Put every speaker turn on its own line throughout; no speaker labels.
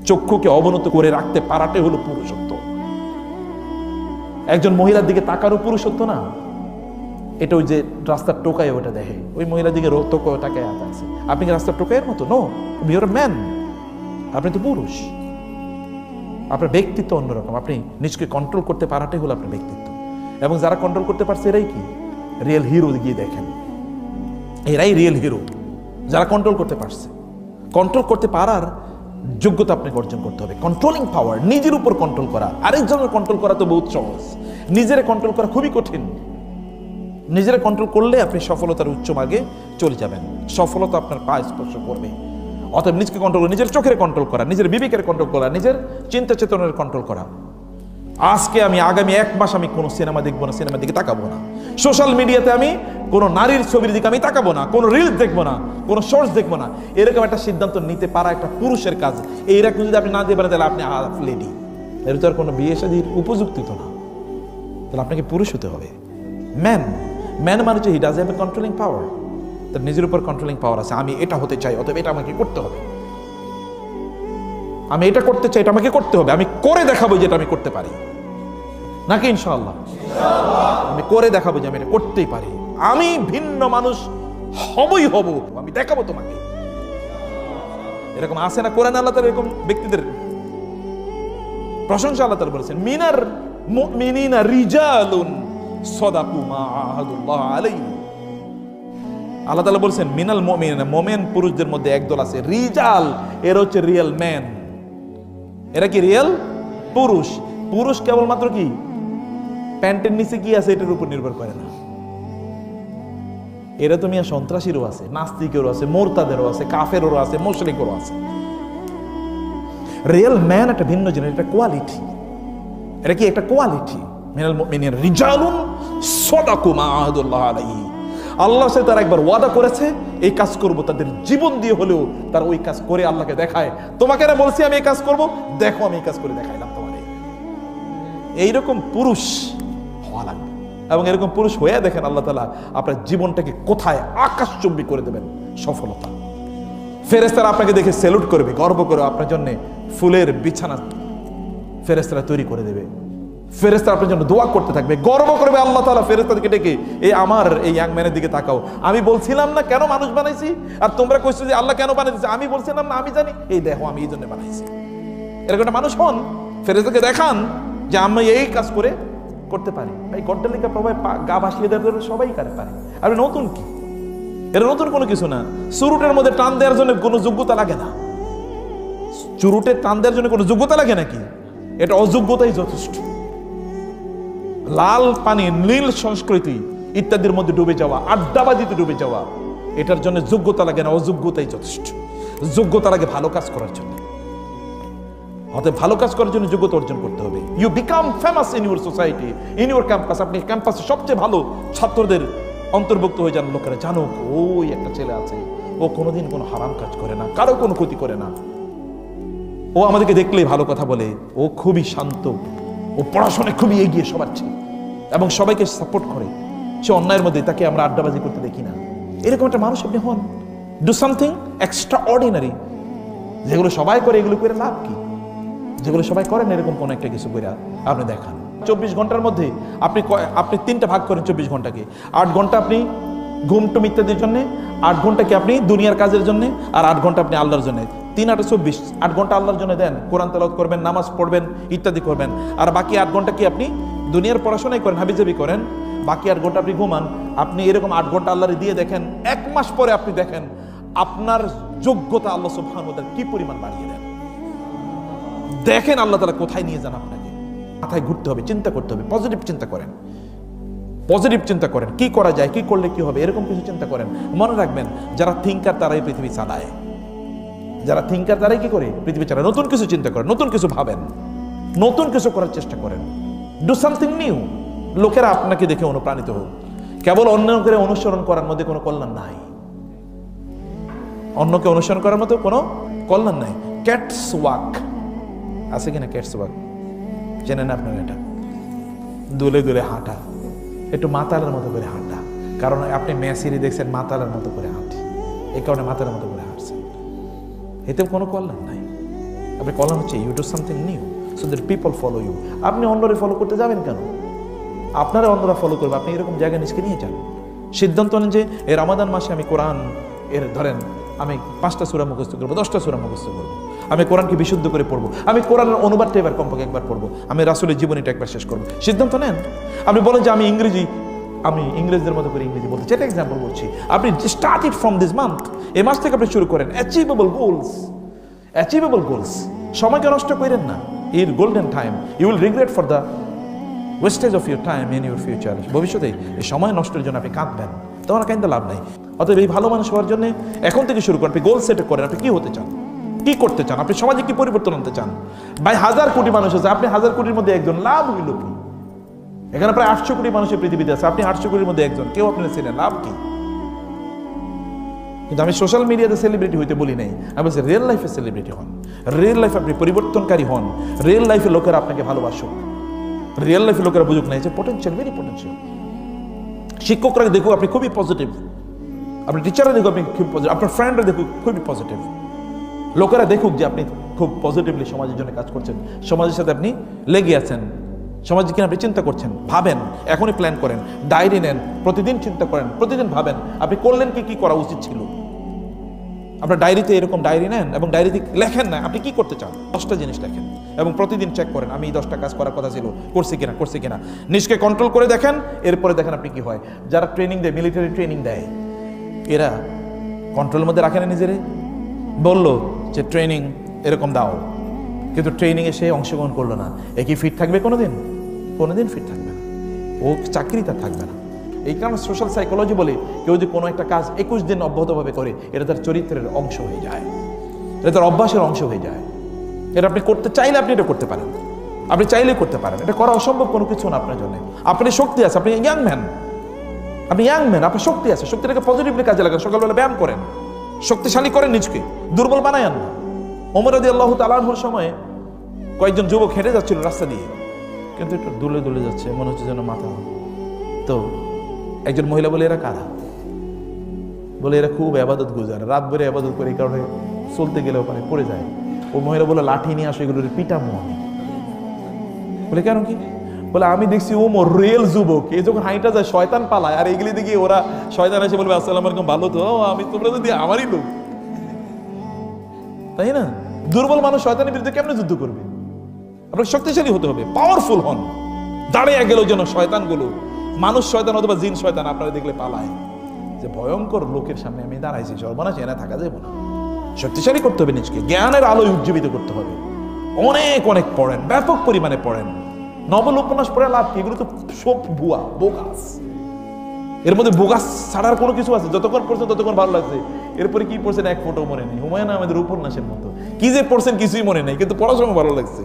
চক্ষুকে অবনত করে রাখতে পারাটাই হলো পুরুষত্ব। একজন মহিলার দিকে তাকারও পুরুষত্ব না, এটা ওই যে রাস্তার টোকায় ওটা দেখে, ওই মহিলার দিকে তাকায় আছে। আপনি কি রাস্তার টোকাইয়ের মতো? নো, ইউর ম্যান, আপনি তো পুরুষ। আপনার ব্যক্তিত্ব অন্যরকম, আপনি নিজকে কন্ট্রোল করতে পারাটাই হলো আপনার ব্যক্তিত্ব। এবং যারা কন্ট্রোল করতে পারছে এরাই কি রিয়েল হিরো। গিয়ে দেখেন, এরাই রিয়েল হিরো, যারা কন্ট্রোল করতে পারছে। কন্ট্রোল করতে পারার যোগ্যতা আপনাকে অর্জন করতে হবে। কন্ট্রোলিং পাওয়ার, নিজের উপর কন্ট্রোল করা। আরেকজনের কন্ট্রোল করা তো বহুত সহজ, নিজের কন্ট্রোল করা খুবই কঠিন। নিজের কন্ট্রোল করলে আপনি সফলতার উচ্চ মার্গে চলে যাবেন, সফলতা আপনার পায়ে স্পর্শ করবে। অতএব নিজকে কন্ট্রোল করা, নিজের চোখের কন্ট্রোল করা, নিজের বিবেকের কন্ট্রোল করা, নিজের চিন্তা চেতনার কন্ট্রোল করা। আজকে আমি আগামী 1 মাস আমি কোনো সিনেমা দেখবো না, সিনেমার দিকে তাকাবো না। সোশ্যাল মিডিয়াতে আমি কোনো নারীর ছবির দিকে আমি তাকাবো না, কোনো রিলস দেখবো না, কোনো শর্টস দেখবো না। এরকম একটা সিদ্ধান্ত নিতে পারা একটা পুরুষের কাজ। এইরকম যদি আপনি না দিয়ে পারেন তাহলে আপনি হাফ লেডি। এর তো আর কোনো বিয়ে শাদীর উপযুক্ত তো না। তাহলে আপনাকে পুরুষ হতে হবে, ম্যান। ম্যান মানে হচ্ছে he does have a controlling power. তার নিজের উপর কন্ট্রোলিং পাওয়ার আছে। আমি এটা হতে চাই, অতএব এটা আমাকে করতে হবে। আমি এটা করতে চাই, এটা আমাকে করতে হবে। আমি করে দেখাবো যেটা আমি করতে পারি, নাকি ইনশাআল্লাহ আমি করে দেখাবো যে আমি এটা করতেই পারি। আমি ভিন্ন মানুষ হবই হব, আমি দেখাবো তোমাকে। এরকম আছে না কোরআন? আল্লাহ তাআলা এরকম ব্যক্তিদের প্রশংসা আল্লাহ তাআলা বলেছেন, মিনার মুমিনিনা রিজালুন সাদাকু মা আহাদুল্লাহ আলাইহি। আল্লাহ তাআলা বলেছেন মিনাল মুমিনিনা, মুমিন পুরুষদের মধ্যে একদল আছে রিজাল, এরা হচ্ছে রিয়েল ম্যান। এরা কি রিয়েল পুরুষ? পুরুষ কেবলমাত্র কি প্যান্টের নিচে কি আছে এটার উপর নির্ভর করে না। এরা তো মিয়া সন্ত্রাসীরও আছে, নাস্তিকেরও আছে, মোরতাদেরও আছে, কাফেরও আছে, মুশরিকেরও আছে। রিয়েল ম্যান একটা ভিন্ন জিনিস, একটা কোয়ালিটি। এটা কি একটা কোয়ালিটি? মিনাল মুমিনিনা রিজালুন সাদাকু মা আহাদুল্লাহ আলাইহি। আল্লাহর সাথে তারা একবার ওয়াদা করেছে এই কাজ করব, তাদের জীবন দিয়ে হলেও তারা ওই কাজ করে আল্লাহকে দেখায়। তোমাকে না বলছি আমি এই কাজ করব, দেখো আমি এই কাজ করে দেখাইলাম তোমাকে। এইরকম পুরুষ হওয়া লাগবে। এবং এরকম পুরুষ হয়ে দেখেন আল্লাহ তাআলা আপনার জীবনটাকে কোথায় আকাশচুম্বী করে দেবেন সফলতা। ফেরেশতারা আপনাকে দেখে স্যালুট করবে, গর্ব করে আপনার জন্য ফুলের বিছানা ফেরেশতারা তৈরি করে দেবে। ফেরেশতারা আপনার জন্য দোয়া করতে থাকবে, গর্ব করবে আল্লাহ তাআলা ফেরেশতাদেরকে ডেকে, এই আমার এই ইয়াং ম্যানের দিকে তাকাও। আমি বলছিলাম না কেন মানুষ বানাইছি, আর তোমরা কইছো যে আল্লাহ কেন বানাইছে? আমি বলছিলাম না আমি জানি, এই দেখো আমি এই জন্য বানাইছি। এরকম একটা মানুষ হন, ফেরেশতাকে দেখান যে আমি এই কাজ করে করতে পারি। এই গড্ডালিকা প্রভাবে গা ভাসিয়ে দেওয়ার সবাই পারে। আর নতুন কি? এটা নতুন কোনো কিছু না। চুরুটের মধ্যে টান দেওয়ার জন্য কোনো যোগ্যতা লাগে না। চুরুটে টান দেওয়ার জন্য কোনো যোগ্যতা লাগে নাকি? এটা অযোগ্যতাই যথেষ্ট। লাল পানি, নীল সংস্কৃতি ইত্যাদির মধ্যে ডুবে যাওয়া, আড্ডাবাজিতে ডুবে যাওয়া, এটার জন্য যোগ্যতা লাগে না, অযোগ্যতাই যথেষ্ট। যোগ্যতা লাগে ভালো কাজ করার জন্য। অতএব ভালো কাজ করার জন্য যোগ্যতা অর্জন করতে হবে। You become famous in your society, in your campus. আপনি ক্যাম্পাসে সবচেয়ে ভালো ছাত্রদের অন্তর্ভুক্ত হয়ে যান। লোকেরা জানুক ওই একটা ছেলে আছে, ও কোনোদিন কোনো হারাম কাজ করে না, কারো কোনো ক্ষতি করে না, ও আমাদেরকে দেখলেই ভালো কথা বলে, ও খুবই শান্ত, ও পড়াশোনায় খুবই এগিয়ে সবার চেয়ে, এবং সবাইকে সাপোর্ট করে। সে অন্যায়ের মধ্যে তাকে আমরা আড্ডাবাজি করতে দেখি না। এরকম একটা মানুষ আপনি হন। Do something extra ordinary. যেগুলো সবাই করে এগুলো করে লাভ কি? যেগুলো সবাই করেন এরকম কোন একটা কিছু করে আপনি দেখান। 24 ঘন্টার মধ্যে আপনি 3টা ভাগ করেন 24 ঘন্টাকে। 8 ঘন্টা আপনি ঘুমটুম ইত্যাদির জন্য, 8 ঘন্টা কি আপনি দুনিয়ার কাজের জন্য, আর 8 ঘন্টা আপনি আল্লাহর জন্য। 3 8 24, 8 ঘন্টা আল্লাহর জন্য দেন, কোরআন তেলাওয়াত করবেন, নামাজ পড়বেন ইত্যাদি করবেন। আর বাকি 8 ঘন্টা কি আপনি দুনিয়ার পড়াশোনাই করেন, হাবিজাবি করেন। বাকি 8 ঘন্টা আপনি ঘুমান। আপনি এরকম 8 ঘন্টা আল্লাহরে দিয়ে দেখেন, 1 মাস পরে আপনি দেখেন আপনার যোগ্যতা আল্লাহ সুবহানাহু ওয়া তাআলা কি পরিমাণ বাড়িয়ে দেন। দেখেন আল্লাহ তাআলা কোথায় নিয়ে যান আপনাকে। মাথায় ঘুরতে হবে, চিন্তা করতে হবে, পজিটিভ চিন্তা করেন, পজিটিভ চিন্তা করেন, কি করা যায়, কি করলে কি হবে, এরকম কিছু চিন্তা করেন। মনে রাখবেন যারা থিঙ্কার তারাই পৃথিবী চালায়। যারা থিঙ্কার তারাই কি করে পৃথিবী চালায়। নতুন কিছু চিন্তা করেন, নতুন কিছু ভাবেন, নতুন কিছু করার চেষ্টা করেন। Do something new. লোকেরা আপনাকে দেখে অনুপ্রাণিত হোক। কেবল অন্যকে অনুসরণ করার মধ্যে কোনো কল্যাণ নাই। অন্যকে অনুসরণ করার মতো কোনো কল্যাণ নাই। ক্যাটস ওয়াক আছে কিনা? ক্যাটস ওয়াক চেনেন আপনারা? এটা দুলে দুলে হাঁটা, একটু মাতালের মতো করে হাঁটা। কারণ আপনি মেসিরি দেখছেন মাতালের মতো করে হাঁটি, এই কারণে মাতালের মতো করে হাঁটছেন। এতে কোনো কল্যাণ নাই। আপনি কলাম হচ্ছে you do something new so that people follow you. আপনি অন্যরে ফলো করতে যাবেন কেন? আপনারা অন্যরা ফলো করবে, আপনি এরকম জায়গায় নিজকে নিয়ে যান। সিদ্ধান্ত নেন যে এই রমাদান মাসে আমি কোরআন ধরেন আমি 5টা সূরা মুখস্থ করবো, 10টা সূরা মুখস্থ করবো, আমি কোরআনকে বিশুদ্ধ করে পড়বো, আমি কোরআনের অনুবাদটা এবার কমপক্ষে একবার পড়বো, আমি রাসূলের জীবনীটা একবার শেষ করবো। সিদ্ধান্ত নেন। আপনি বলেন যে আমি ইংরেজদের মতো করে ইংরেজি বলতে, যেটা এক্সাম্পল বলছি, আপনি start it from this month, এই মাস থেকে আপনি শুরু করেন। অ্যাচিভেবল গোলস, সময়কে নষ্ট করেন না। এর golden time, you will regret for the wastage of your time in your future. ভবিষ্যতে এই সময় নষ্টের জন্য আপনি কাঁদবেন, তখন কাঁদতে লাভ নাই। অতএব এই ভালো মানুষ হওয়ার জন্য এখন থেকে শুরু করেন। আপনি গোল সেট করেন, আপনি কি হতে চান, কি করতে চান, আপনি সমাজে কি পরিবর্তন আনতে চান। ভাই 1000 কোটি মানুষ আছে, আপনি 1000 কোটির মধ্যে একজন, লাভ হইল কি? এখানে প্রায় 800 কোটি মানুষের পৃথিবীতে আছে, আপনি 800 কোটির মধ্যে একজন, কেউ আপনি চেনেন, লাভ কি? কিন্তু আমি সোশ্যাল মিডিয়াতে সেলিব্রিটি হইতে বলি নাই, আমি বলছি রিয়েল লাইফে সেলিব্রিটি হন, রিয়েল লাইফে আপনি পরিবর্তনকারী হন, রিয়েল লাইফে লোকেরা আপনাকে ভালোবাসুক, রিয়েল লাইফে লোকেরা বুঝুক না যে পটেনশিয়াল, ভেরি পটেনশিয়াল। শিক্ষকরা দেখুক আপনি খুবই পজিটিভ, আপনি টিচাররা দেখুক আপনি খুব পজিটিভ, আপনার ফ্রেন্ডরা দেখুক খুবই পজিটিভ, লোকেরা দেখুক যে আপনি খুব পজিটিভলি সমাজের জন্য কাজ করছেন, সমাজের সাথে আপনি লেগে আছেন, সমাজে কিনা আপনি চিন্তা করছেন। ভাবেন, এখনই প্ল্যান করেন, ডায়েরি নেন, প্রতিদিন চিন্তা করেন, প্রতিদিন ভাবেন আপনি করলেন কি করা উচিত ছিল। আপনার ডায়েরিতে এরকম ডায়েরি নেন এবং ডায়েরিতে লেখেন না আপনি কি করতে চান, 10টা জিনিস লেখেন এবং প্রতিদিন চেক করেন আমি এই 10টা কাজ করার কথা ছিল, করছি কিনা। নিজকে কন্ট্রোল করে দেখেন, এরপরে দেখেন আপনি কি হয়। যারা ট্রেনিং দেয়, মিলিটারি ট্রেনিং দেয়, এরা কন্ট্রোলের মধ্যে রাখে না নিজেরে, বললো যে ট্রেনিং এরকম দাও, কিন্তু ট্রেনিংয়ে সে অংশগ্রহণ করলো না, এ কি ফিট থাকবে? কোনোদিন ফিট থাকবে না, ও চাকরি তার থাকবে না। এই কারণে সোশ্যাল সাইকোলজি বলে কেউ যদি কোনো একটা কাজ 21 দিন অব্যাহতভাবে করে, এটা তার চরিত্রের অংশ হয়ে যায়, এটা তার অভ্যাসের অংশ হয়ে যায়। এটা আপনি করতে চাইলে আপনি এটা করতে পারেন, আপনি চাইলেই করতে পারেন, এটা করা অসম্ভব কোনো কিছু না আপনার জন্য। আপনি শক্তি আছে, আপনি ইয়াং ম্যান, আপনার শক্তি আছে, শক্তিটাকে পজিটিভলি কাজে লাগান। সকালবেলা ব্যায়াম করেন, শক্তিশালী করেন, নিজকে দুর্বল বানায়ান না। ওমর রাদিয়াল্লাহু তাআলা আনহুর সময়ে কয়েকজন যুবক হেঁটে যাচ্ছিল রাস্তা দিয়ে, কিন্তু একটু দুলে যাচ্ছে, মনে হচ্ছে যেন মাথা। তো একজন মহিলা বলে এরা কারা? বলে এরা খুব আবাদত গুজার, রাত ভরে আবাদত করে, এই কারণে চলতে গেলে ওখানে পড়ে যায়। ও মহিলা বলে লাঠি নিয়ে আসো, এগুলোর পিটামো আমি। বলে কেন কি? বলে আমি দেখছি ওমর রিয়েল যুবক, এই যখন হাইটা যায় শয়তান পালায়, আর এগুলি দেখি ওরা শয়তান এসে বলবে আসসালামু আলাইকুম, ভালো তো, আমি তোমরা যদি আমারই লোক, তাই না? দুর্বল মানুষ শয়তানের বিরুদ্ধে কেমনে যুদ্ধ করবে? আপনাকে শক্তিশালী হতে হবে, পাওয়ারফুল হন। দাঁড়িয়ে গেল যেন শয়তানগুলো, মানুষ শয়তান অথবা জিন শয়তান আপনারা দেখলে পালায়, যে ভয়ঙ্কর লোকের সামনে আমি দাঁড়াইছি, সর্বনাশ, এনে থাকা যাবে না। শক্তিশালী করতে হবে নিজকে, জ্ঞানের আলোয় উজ্জীবিত করতে হবে। অনেক পড়েন, ব্যাপক পরিমাণে পড়েন। নভেল উপন্যাস পড়ে লাভ কি? এগুলো তো সব ভুয়া, বোগাস। এর মধ্যে বোগাস ছাড়ার কোনো কিছু আছে? যতক্ষণ পড়ছেন ততক্ষণ ভালো লাগছে, এরপরে কি পড়ছেন এক ফোঁটাও মনে নেই। হুমায়ুন আহমেদের উপন্যাসের মতো কি যে পড়ছেন কিছুই মনে নেই, কিন্তু পড়ার সময় ভালো লাগছে।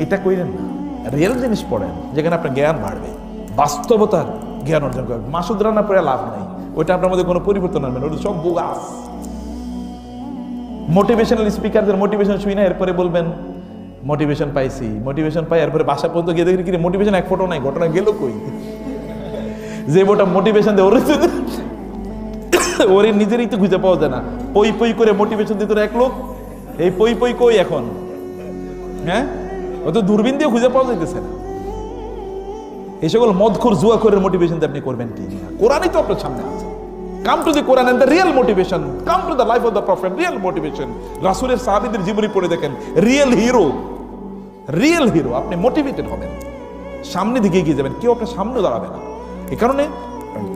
এটা কইলেন না, রিয়েল জিনিস পড়েন, যেখানে আপনার জ্ঞান বাড়বে, বাস্তবতার জ্ঞান অর্জন করবেন। মাসুদ রানা পড়ে লাভ নাই, ওইটা আপনার মধ্যে কোনো পরিবর্তন আনবে না, ওটা সব বোগাস। মোটিভেশনাল স্পিকারদের মোটিভেশন শুই না, এরপরে বলবেন মোটিভেশন পাই, এরপরে বাসা পর্যন্ত গিয়ে দেখি কি মোটিভেশন এক ফোটো নাই, ঘটনা গেল কই? যে ওটা মোটিভেশন দেয় ওরে নিজেরই তো খুঁজে পাওয়া যায় না, পই করে মোটিভেশন দিত এক লোক, এই পই কই এখন? হ্যাঁ, ও তো দূরবীন দিয়ে খুঁজে পাওয়া যাইতেছে না। এই সকল মদখোর জুয়াখোরের মোটিভেশন দিয়ে আপনি করবেন কি? কোরআনই তো আপনার সামনে আছে। Come to the Quran and the real motivation. Come to the life of the Prophet, real motivation. রাসূলের সাহাবীদের জীবনী পড়ে দেখেন, রিয়েল হিরো। আপনি মোটিভেটেড হবেন, সামনে দিকে এগিয়ে যাবেন, কেউ আপনার সামনে দাঁড়াবে না। এই কারণে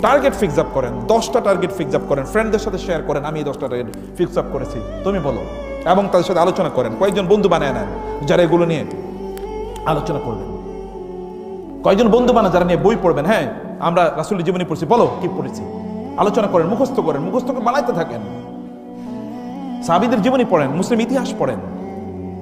টার্গেট ফিক্স আপ করেন, 10টা টার্গেট ফিক্স আপ করেন, ফ্রেন্ডদের সাথে শেয়ার করেন, আমি এই 10টা টার্গেট ফিক্স আপ করেছি, তুমি বলো, এবং তাদের সাথে আলোচনা করেন। কয়েকজন বন্ধু বানায় নেন যারা এগুলো নিয়ে আলোচনা করবেন, কয়েকজন বন্ধু বানান যারা নিয়ে বই পড়বেন। হ্যাঁ, আমরা রাসূলের জীবনী পড়ছি, বলো কি পড়েছি, আলোচনা করেন, মুখস্থ করে বানাইতে থাকেন। সাহাবীদের জীবনী পড়েন, মুসলিম ইতিহাস পড়েন,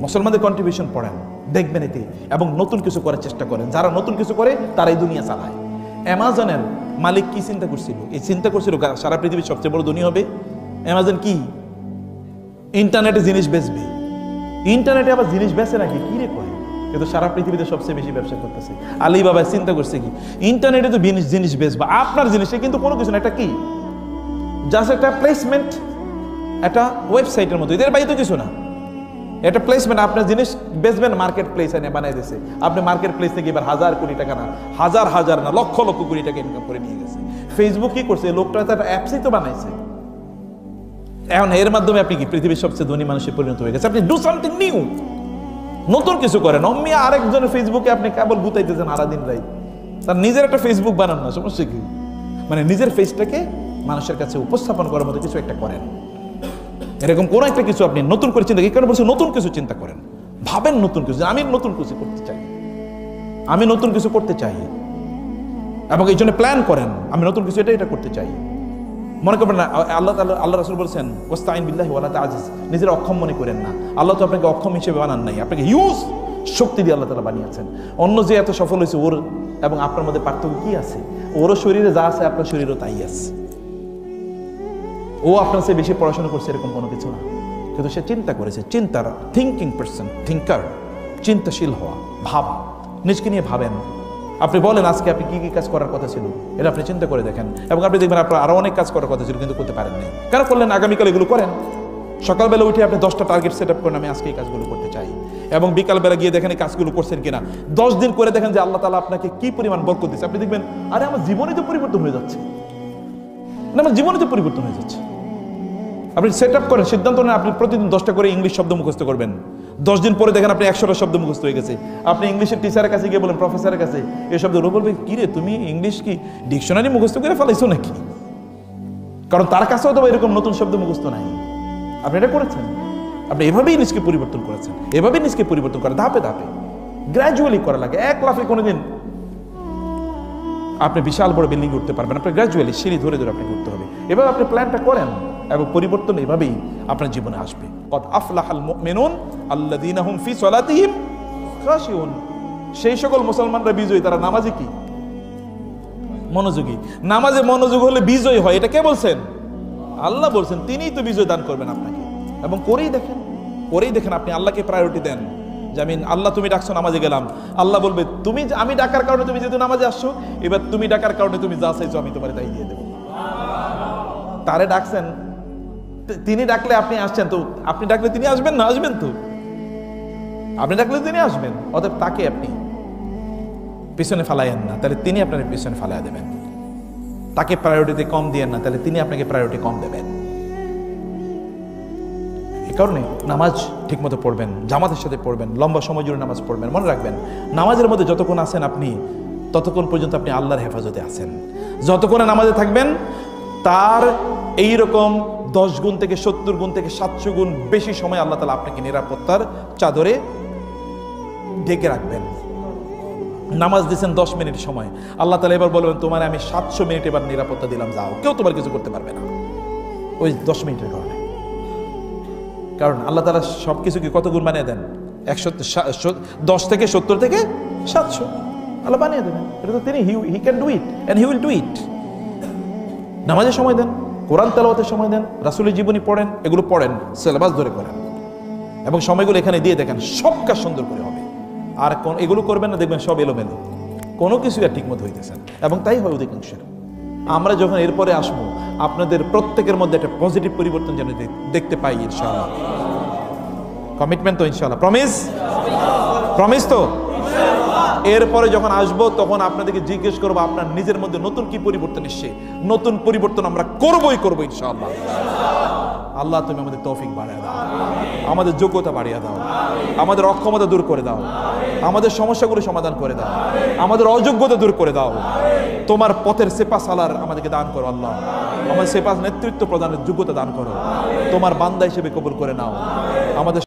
মুসলমানদের কন্ট্রিবিউশন পড়েন, দেখবেন এতে, এবং নতুন কিছু করার চেষ্টা করেন। যারা নতুন কিছু করে তারাই দুনিয়া চালায়। অ্যামাজনের মালিক কি চিন্তা করছিল? এই চিন্তা করছিল সারা পৃথিবীর সবচেয়ে বড় ধনী হবে। অ্যামাজন কি ইন্টারনেটে জিনিস বেচবে, ইন্টারনেটে আবার জিনিস বেচে নাকি কি রে করে, কিন্তু সারা পৃথিবীতে সবচেয়ে বেশি ব্যবসা করতেছে। আলিবাবা চিন্তা করছে কি, ইন্টারনেটে তো জিনিস বেচবা, আপনার জিনিসে কিন্তু কোনো কিছু না, এটা কি জাস্ট একটা প্লেসমেন্ট, একটা ওয়েবসাইটের মতো, এদের বাইরে তো কিছু না। এটা প্লেসমেন্ট, আপনার জিনিস বেচবেন, মার্কেট প্লেস এনে বানাই দিয়েছে। আপনি মার্কেট প্লেস থেকে এবার হাজার কোটি টাকা না, হাজার হাজার না, লক্ষ লক্ষ কোটি টাকা ইনকাম করে নিয়ে গেছে। ফেসবুক কি করছে, লোকটা তার অ্যাপসই তো বানাইছে। এখন এর মাধ্যমে আপনি কি পৃথিবীর সবচেয়ে ধনী মানুষে পরিণত হয়ে গেছে। আপনি ডু সামথিং নিউ, নতুন কিছু করেন। অম্মি আরেকজনের ফেসবুকে আপনি কেবল গুতাইতেছেন সারাদিন রাত। তার নিজের একটা ফেসবুক বানান না, সমস্যা কি? মানে নিজের ফেসটাকে মানুষের কাছে উপস্থাপন করার মতো কিছু একটা করেন। এরকম কোন একটা কিছু আপনি নতুন করে চিন্তা, এই কারণে বলছি নতুন কিছু চিন্তা করেন, ভাবেন নতুন কিছু। আমি নতুন কিছু করতে চাই, আমি নতুন কিছু করতে চাই, এবং এই জন্য প্ল্যান করেন আমি নতুন কিছু এটা করতে চাই। মনে করবেন না আল্লাহ রাসূল বলছেন ওয়াস্তাইন বিল্লাহি ওয়ালা তা'জিজ, নিজের অক্ষম মনে করেন না। আল্লাহ তো আপনাকে অক্ষম হিসেবে বানান নাই, আপনাকে হিউজ শক্তি দিয়ে আল্লাহ তাআলা বানিয়েছেন। অন্য যে এত সফল হয়েছে ওর এবং আপনার মধ্যে পার্থক্য কি আছে? ওরও শরীরে যা আছে আপনার শরীরও তাই আছে। ও আপনার চেয়ে বেশি পড়াশোনা করছে এরকম কোনো কিছু না, কিন্তু সে চিন্তা করেছে। চিন্তার থিঙ্কিং পারসন, থিঙ্কার, চিন্তাশীল হওয়া, ভাবা, নিজকে নিয়ে ভাবেন। আপনি বলেন আজকে আপনি কি কি কাজ করার কথা ছিল, এটা আপনি চিন্তা করে দেখেন, এবং আপনি দেখবেন আপনার আরো অনেক কাজ করার কথা ছিল কিন্তু করতে পারেন নাই। কেন করলেন? আগামীকাল এগুলো করেন। সকালবেলা উঠে আপনি 10টা টার্গেট সেট আপ করেন, আমি আজকে এই কাজগুলো করতে চাই, এবং বিকালবেলা গিয়ে দেখেন এই কাজগুলো করছেন কিনা। 10 দিন করে দেখেন যে আল্লাহ তাআলা আপনাকে কি পরিমাণ বরকত দিচ্ছে। আপনি দেখবেন আরে আমার জীবনই তো পরিবর্তন হয়ে যাচ্ছে, না আমার জীবনই তো পরিবর্তন হয়ে যাচ্ছে। আপনি সেট আপ করেন, সিদ্ধান্ত নেন আপনি প্রতিদিন 10টা করে ইংলিশ শব্দ মুখস্থ করবেন। 10 দিন পরে দেখেন আপনি 100টা শব্দ মুখস্থ হয়ে গেছে। আপনি ইংলিশের টিচারের কাছে গিয়ে বলেন, প্রফেসরের কাছে এই শব্দগুলো, বলবে কি রে তুমি ইংলিশ কি ডিকশনারি মুখস্থ করে ফেলাইছো নাকি? কারণ তার কাছেও তো এরকম নতুন শব্দ মুখস্থ নাই। আপনি এটা করেছেন, আপনি এভাবেই নিজকে পরিবর্তন করেছেন। এভাবেই নিজকে পরিবর্তন করে ধাপে ধাপে, গ্র্যাজুয়ালি করা লাগে। এক লাফে কোনোদিন আপনি বিশাল বড় বিল্ডিং উঠতে পারবেন। আপনি গ্র্যাজুয়ালি সিঁড়ি ধরে ধরে আপনাকে উঠতে হবে। এভাবে আপনি প্ল্যানটা করেন এবং পরিবর্তন এভাবেই আপনার জীবনে আসবে। কদ আফলাহাল মুমিনুন আল্লাযীনা হুম ফি সালাতিহিম খাশিউন, সেই সকল মুসলমানরা বিজয়ী, তারা নামাজে কি মনোযোগী। নামাজে মনোযোগ হলে বিজয় হয়, এটা কে বলছেন? আল্লাহ বলছেন। তিনিই তো বিজয় দান করবেন আপনাকে, এবং করেই দেখেন, করেই দেখেন। আপনি আল্লাহকে প্রায়োরিটি দেন যে আমি আল্লাহ তুমি ডাকছো নামাজে গেলাম, আল্লাহ বলবে তুমি আমি ডাকার কারণে তুমি যেহেতু নামাজে আসছো, এবার তুমি ডাকার কারণে তুমি যা চাইছো আমি তোমার তাই দিয়ে দেবো। তারে ডাকছেন, তিনি ডাকলে আপনি আসছেন, তো আপনি ডাকলে তিনি আসবেন না? আসবেন তো, আপনি ডাকলে তিনি আসবেন। অতএব তাকে আপনি পিছনে ফালাইয়েন না, তাহলে তিনি আপনার পিছনে ফালাই দেবেন। তাকে প্রায়োরিটি কম দিয়েন না, তাহলে তিনি আপনাকে প্রায়োরিটি কম দেবেন। এই কারণে নামাজ ঠিক মতো পড়বেন, জামাতের সাথে পড়বেন, লম্বা সময় জুড়ে নামাজ পড়বেন। মনে রাখবেন নামাজের মধ্যে যতক্ষণ আছেন আপনি, ততক্ষণ পর্যন্ত আপনি আল্লাহর হেফাজতে আছেন। যতক্ষণে নামাজে থাকবেন তার এইরকম 10 গুণ থেকে 70 গুণ থেকে 700 গুণ বেশি সময় আল্লাহ তাআলা আপনাকে নিরাপত্তার চাদরে ঢেকে রাখবেন। নামাজ দিয়েছেন 10 মিনিট সময়, আল্লাহ তাআলা এবার বলবেন তোমার আমি 700 মিনিট এবার নিরাপত্তা দিলাম, যাও, কেউ তোমার কিছু করতে পারবে না ওই 10 মিনিটের কারণে। কারণ আল্লাহ তাআলা সবকিছুকে কত গুণ বানিয়ে দেন? 10 থেকে 70 থেকে 700 আল্লাহ বানিয়ে দেবেন। এটা তো তিনি, he can do it and he will do it. নামাজের সময় দেন, কোরআন তেলাওয়াতের সময় দেন, রাসূলের জীবনী পড়েন, এগুলো পড়েন, সিলেবাস ধরে করেন, এবং সময়গুলো এখানে দিয়ে দেখেন সব কাজ সুন্দর করে হবে। আর এগুলো করবেন না, দেখবেন সব এলোমেলো, কোনো কিছু আর ঠিকমতো হইতেছেন, এবং তাই হয় অধিকাংশের। আমরা যখন এরপরে আসবো আপনাদের প্রত্যেকের মধ্যে একটা পজিটিভ পরিবর্তন যেন দেখতে পাই ইনশাআল্লাহ। কমিটমেন্ট তো ইনশাআল্লাহ, প্রমিস, প্রমিস তো। এরপরে যখন আসবো তখন আপনাদেরকে জিজ্ঞেস করবো আপনার নিজের মধ্যে নতুন কি পরিবর্তন এসছে। নতুন পরিবর্তন আমরা করবোই করবো ইনশাআল্লাহ। আল্লাহ তুমি আমাদের তৌফিক বাড়িয়ে দাও, আমাদের যোগ্যতা বাড়িয়ে দাও, আমাদের অক্ষমতা দূর করে দাও, আমাদের সমস্যাগুলো সমাধান করে দাও, আমাদের অযোগ্যতা দূর করে দাও। তোমার পথের সেপা সালার আমাদেরকে দান করো আল্লাহ, আমাদের সেপা নেতৃত্ব প্রদানের যোগ্যতা দান করো। তোমার বান্দা হিসেবে কবুল করে নাও। আমাদের